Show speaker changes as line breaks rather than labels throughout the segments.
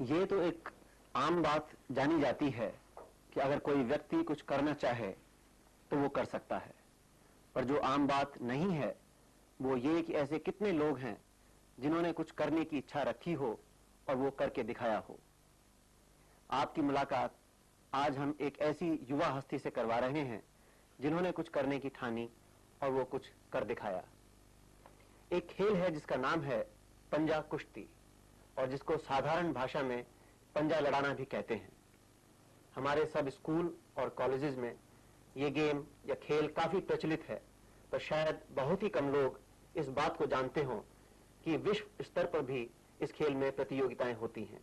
ये तो एक आम बात जानी जाती है कि अगर कोई व्यक्ति कुछ करना चाहे तो वो कर सकता है, पर जो आम बात नहीं है वो ये कि ऐसे कितने लोग हैं जिन्होंने कुछ करने की इच्छा रखी हो और वो करके दिखाया हो। आपकी मुलाकात आज हम एक ऐसी युवा हस्ती से करवा रहे हैं जिन्होंने कुछ करने की ठानी और वो कुछ कर दिखाया। एक खेल है जिसका नाम है पंजा कुश्ती और जिसको साधारण भाषा में पंजा लड़ाना भी कहते हैं। हमारे सब स्कूल और कॉलेजेस में ये गेम या खेल काफी प्रचलित है, पर शायद बहुत ही कम लोग इस बात को जानते हों कि विश्व स्तर पर भी इस खेल में प्रतियोगिताएं होती हैं।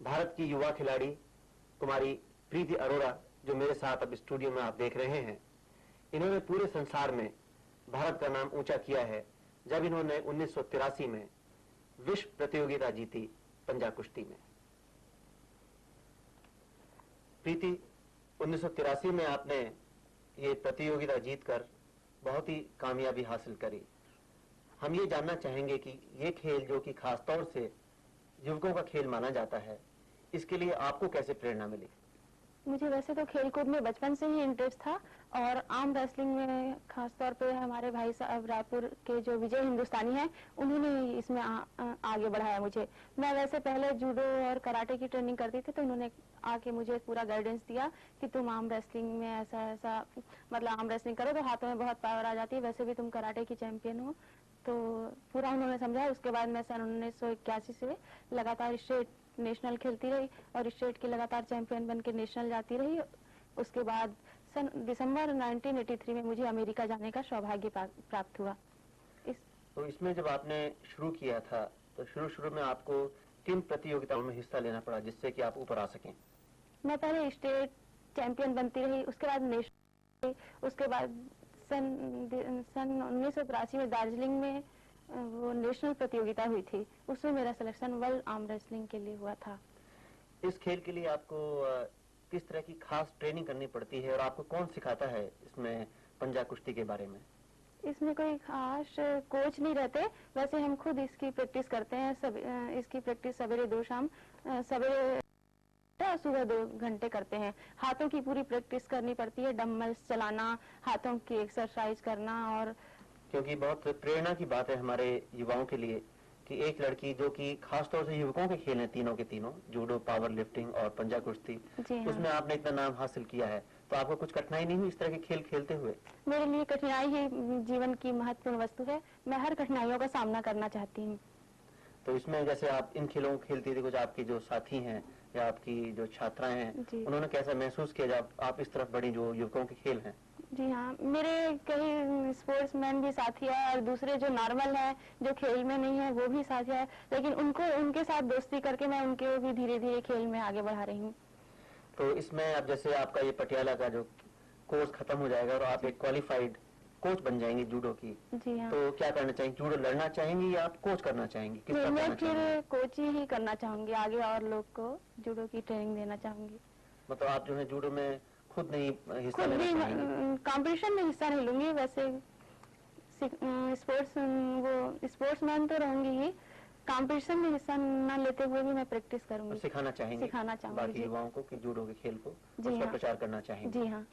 भारत की युवा खिलाड़ी कुमारी प्रीति अरोड़ा, जो मेरे साथ अब स्टूडियो में आप देख रहे हैं, इन्होंने पूरे संसार में भारत का नाम ऊंचा किया है जब इन्होंने 1983 में विश्व प्रतियोगिता जीती पंजा कुश्ती में। प्रीति, 1983 में आपने ये प्रतियोगिता जीतकर बहुत ही कामयाबी हासिल करी। हम ये जानना चाहेंगे कि ये खेल, जो कि खासतौर से युवकों का खेल माना जाता है, इसके लिए आपको कैसे प्रेरणा मिली?
मुझे वैसे तो खेल कूद में बचपन से ही इंटरेस्ट था और आर्म रेसलिंग में खासतौर पे हमारे भाई साहब रायपुर के जो विजय हिंदुस्तानी हैं, उन्होंने इसमें आगे बढ़ाया मुझे। मैं वैसे पहले जूडो और कराटे की ट्रेनिंग करती थी, तो उन्होंने आके मुझे पूरा गाइडेंस दिया कि तुम आर्म रेसलिंग में ऐसा ऐसा मतलब आर्म रेसलिंग करो तो हाथों में बहुत पावर आ जाती है, वैसे भी तुम कराटे की चैंपियन हो। तो पूरा उन्होंने समझाया। उसके बाद मैं सन 1981 से लगातार स्टेट नेशनल खेलती रही और स्टेट की लगातार चैंपियन बन के नेशनल जाती रही। उसके बाद सन दिसंबर 1983 में मुझे अमेरिका जाने का सौभाग्य प्राप्त हुआ।
तो इसमें जब आपने शुरू किया था तो शुरू में आपको किन प्रतियोगिताओं में हिस्सा लेना पड़ा जिससे कि आप ऊपर आ सकें?
मैं पहले स्टेट चैंपियन बनती रही, उसके बाद नेशनल, उसके बाद सन 1983 में दार्जिलिंग में वो नेशनल प्रतियोगिता हुई थी, उसमें मेरा सिलेक्शन वर्ल्ड आर्म रेसलिंग के लिए हुआ था।
इस खेल के लिए आपको किस तरह की खास ट्रेनिंग करनी पड़ती है और आपको कौन सिखाता है इसमें पंजा कुश्ती के बारे में?
इसमें कोई खास कोच नहीं रहते, वैसे हम खुद इसकी प्रैक्टिस करते हैं। सब इसकी प्रैक्टिस सवेरे 2 शाम सवेरे सुबह 2 घंटे करते हैं। हाथों की पूरी प्रैक्टिस करनी पड़ती है, डम्बल्स चलाना, हाथों की एक्सरसाइज करना। और
क्योंकि बहुत प्रेरणा की बात है हमारे युवाओं के लिए कि एक लड़की जो कि खासतौर से युवकों के खेल हैं, तीनों के तीनों, जूडो, पावर लिफ्टिंग और पंजा कुश्ती, उसमें आपने इतना नाम हासिल किया है, तो आपको कुछ कठिनाई नहीं हुई इस तरह के खेल खेलते हुए?
मेरे लिए कठिनाई ही जीवन की महत्वपूर्ण वस्तु है। मैं हर कठिनाइयों का सामना करना चाहती हूँ।
तो इसमें जैसे आप इन खेलों को खेलती थी, कुछ आपकी जो साथी हैं या आपकी जो छात्राएं हैं, उन्होंने कैसा महसूस किया जब आप इस तरफ बढ़ी, जो युवकों के खेल हैं?
जी हाँ, मेरे कई स्पोर्ट्समैन भी साथी है और दूसरे जो नॉर्मल है, जो खेल में नहीं है, वो भी साथी है, लेकिन उनके साथ दोस्ती करके मैं उनके भी धीरे धीरे खेल में आगे बढ़ा रही हूँ।
तो इसमें अब जैसे आपका ये पटियाला का जो कोर्स खत्म हो जाएगा और आप एक क्वालिफाइड कोच बन जाएंगे जूडो की,
जी हाँ,
तो क्या करना चाहेंगे? जूडो लड़ना चाहेंगी या आप कोच करना चाहेंगी? किस तरह
मैं फिर कोच ही करना चाहूंगी, आगे और लोग को जूडो की ट्रेनिंग देना चाहूंगी।
मतलब आप जो है जूडो में खुद नहीं हिस्सा लेना चाहेंगी?
कंपटीशन में हिस्सा नहीं लूंगी, वैसे स्पोर्ट्समैन तो रहूंगी ही, कंपटीशन में हिस्सा न लेते हुए भी मैं प्रैक्टिस करूंगी।
सिखाना चाहेंगे बाकी युवाओं को कि जूडो के खेल को उसका प्रचार करना चाहेंगे?
जी हाँ,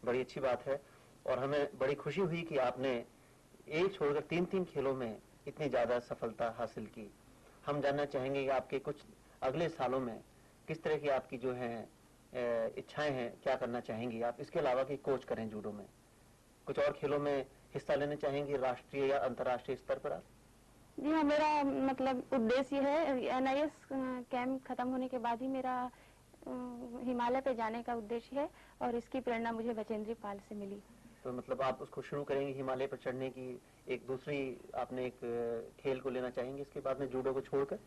बड़ी अच्छी बात है और हमें बड़ी खुशी हुई कि आपने एक छोड़कर 3 खेलों में इतनी ज्यादा सफलता हासिल की। हम जानना चाहेंगे कि आपके कुछ अगले सालों में किस तरह की आपकी जो है इच्छाएं हैं, क्या करना चाहेंगी आप, इसके अलावा कि कोच करें जूडो में? कुछ और खेलों में हिस्सा लेना चाहेंगी, राष्ट्रीय या अंतर्राष्ट्रीय स्तर पर आप?
जी हाँ, मेरा मतलब उद्देश्य है, NIS कैंप खत्म होने के बाद ही मेरा हिमालय पे जाने का उद्देश्य है और इसकी प्रेरणा मुझे बचेंद्री पाल से मिली।
तो मतलब आप उसको शुरू करेंगे हिमालय पर चढ़ने की, एक दूसरी आपने एक खेल को लेना चाहेंगे इसके बाद में जूडो को छोड़कर?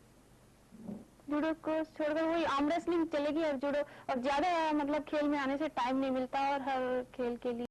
जूडो को छोड़कर वही आर्म रेसलिंग चलेगी और जूडो, और ज्यादा मतलब खेल में आने से टाइम नहीं मिलता और हर खेल के लिए